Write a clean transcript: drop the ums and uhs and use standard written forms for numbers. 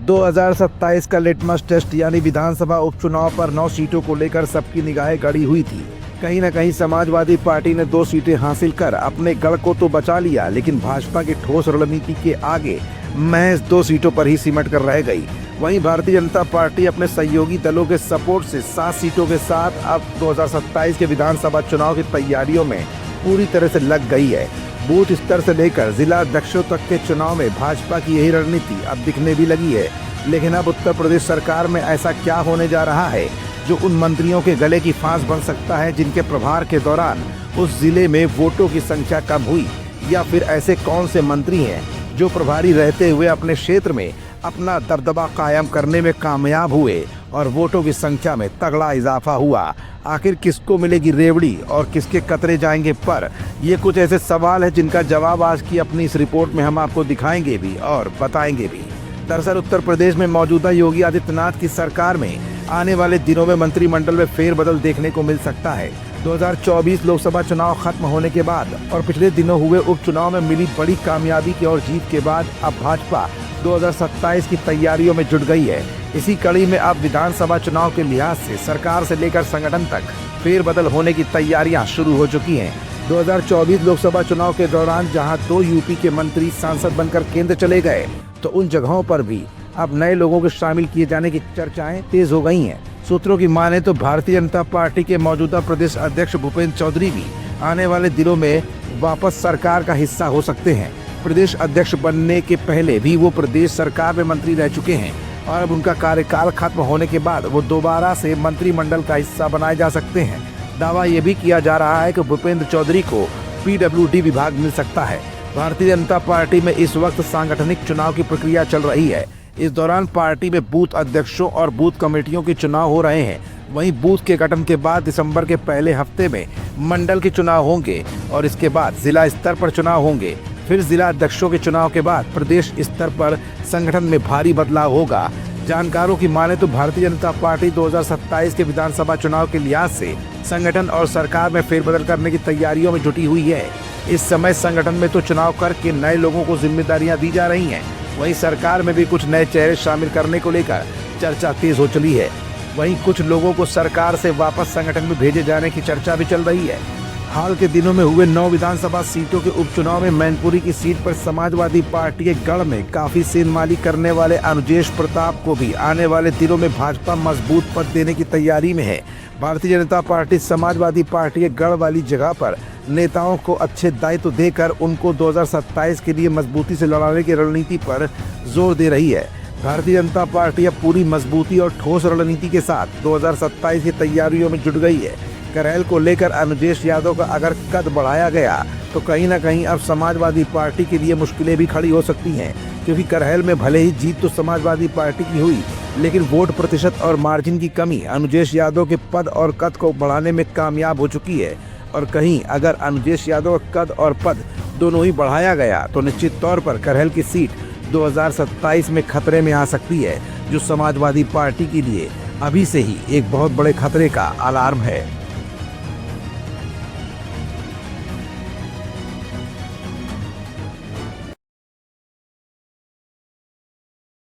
2027 का litmus test यानी विधानसभा उपचुनाव पर 9 सीटों को लेकर सबकी निगाहें गड़ी हुई थी। कहीं न कहीं समाजवादी पार्टी ने 2 सीटें हासिल कर अपने गढ़ को तो बचा लिया, लेकिन भाजपा की ठोस रणनीति के आगे महज 2 सीटों पर ही सिमट कर रह गई। वहीं भारतीय जनता पार्टी अपने सहयोगी दलों के सपोर्ट से 7 सीटों के साथ अब 2027 के विधानसभा चुनाव की तैयारियों में पूरी तरह से लग गई है। बूथ स्तर से लेकर जिला अध्यक्षों तक के चुनाव में भाजपा की यही रणनीति अब दिखने भी लगी है। लेकिन अब उत्तर प्रदेश सरकार में ऐसा क्या होने जा रहा है जो उन मंत्रियों के गले की फांस बन सकता है जिनके प्रभार के दौरान उस जिले में वोटों की संख्या कम हुई, या फिर ऐसे कौन से मंत्री हैं जो प्रभारी रहते हुए अपने क्षेत्र में अपना दबदबा कायम करने में कामयाब हुए और वोटों की संख्या में तगड़ा इजाफा हुआ। आखिर किसको मिलेगी रेवड़ी और किसके कतरे जाएंगे पर, ये कुछ ऐसे सवाल है जिनका जवाब आज की अपनी इस रिपोर्ट में हम आपको दिखाएंगे भी और बताएंगे भी। दरअसल उत्तर प्रदेश में मौजूदा योगी आदित्यनाथ की सरकार में आने वाले दिनों में मंत्रिमंडल में फेरबदल देखने को मिल सकता है। 2024 लोकसभा चुनाव खत्म होने के बाद और पिछले दिनों हुए उपचुनाव में मिली बड़ी कामयाबी की और जीत के बाद अब भाजपा 2027 की तैयारियों में जुट गई है। इसी कड़ी में अब विधानसभा चुनाव के लिहाज से सरकार से लेकर संगठन तक फेरबदल होने की तैयारियां शुरू हो चुकी हैं। 2024 लोकसभा चुनाव के दौरान जहां 2 यूपी के मंत्री सांसद बनकर केंद्र चले गए, तो उन जगहों पर भी अब नए लोगों को शामिल किए जाने की चर्चाएं तेज हो गई हैं। सूत्रों की माने तो भारतीय जनता पार्टी के मौजूदा प्रदेश अध्यक्ष भूपेंद्र चौधरी भी आने वाले दिनों में वापस सरकार का हिस्सा हो सकते हैं। प्रदेश अध्यक्ष बनने के पहले भी वो प्रदेश सरकार में मंत्री रह चुके हैं और अब उनका कार्यकाल खत्म होने के बाद वो दोबारा से मंत्रिमंडल का हिस्सा बनाए जा सकते हैं। दावा ये भी किया जा रहा है कि भूपेंद्र चौधरी को PWD विभाग मिल सकता है। भारतीय जनता पार्टी में इस वक्त सांगठनिक चुनाव की प्रक्रिया चल रही है। इस दौरान पार्टी में बूथ अध्यक्षों और बूथ कमेटियों के चुनाव हो रहे हैं। वहीं बूथ के गठन के बाद दिसंबर के पहले हफ्ते में मंडल के चुनाव होंगे और इसके बाद जिला स्तर पर चुनाव होंगे। फिर जिला अध्यक्षों के चुनाव के बाद प्रदेश स्तर पर संगठन में भारी बदलाव होगा। जानकारों की माने तो भारतीय जनता पार्टी 2027 के विधानसभा चुनाव के लिहाज से संगठन और सरकार में फेरबदल करने की तैयारियों में जुटी हुई है। इस समय संगठन में तो चुनाव करके नए लोगों को जिम्मेदारियां दी जा रही हैं, वहीं सरकार में भी कुछ नए चेहरे शामिल करने को लेकर चर्चा तेज हो चली है। वहीं कुछ लोगों को सरकार से वापस संगठन में भेजे जाने की चर्चा भी चल रही है। हाल के दिनों में हुए 9 विधानसभा सीटों के उपचुनाव में मैनपुरी की सीट पर समाजवादी पार्टी के गढ़ में काफी सेंधमाली करने वाले अनुजेश प्रताप को भी आने वाले दिनों में भाजपा मजबूत पद देने की तैयारी में है। भारतीय जनता पार्टी समाजवादी पार्टी के गढ़ वाली जगह पर नेताओं को अच्छे दायित्व देकर उनको 2027 के लिए मजबूती से लड़ाने की रणनीति पर जोर दे रही है। भारतीय जनता पार्टी अब पूरी मजबूती और ठोस रणनीति के साथ 2027 की तैयारियों में जुट गई है। करहल को लेकर अनुजेश यादव का अगर कद बढ़ाया गया तो कहीं न कहीं अब समाजवादी पार्टी के लिए मुश्किलें भी खड़ी हो सकती हैं, क्योंकि करहल में भले ही जीत तो समाजवादी पार्टी की हुई, लेकिन वोट प्रतिशत और मार्जिन की कमी अनुजेश यादव के पद और कद को बढ़ाने में कामयाब हो चुकी है। और कहीं अगर अनुजेश यादव का कद और पद दोनों ही बढ़ाया गया तो निश्चित तौर पर करहल की सीट 2027 में खतरे में आ सकती है, जो समाजवादी पार्टी के लिए अभी से ही एक बहुत बड़े खतरे का अलार्म है।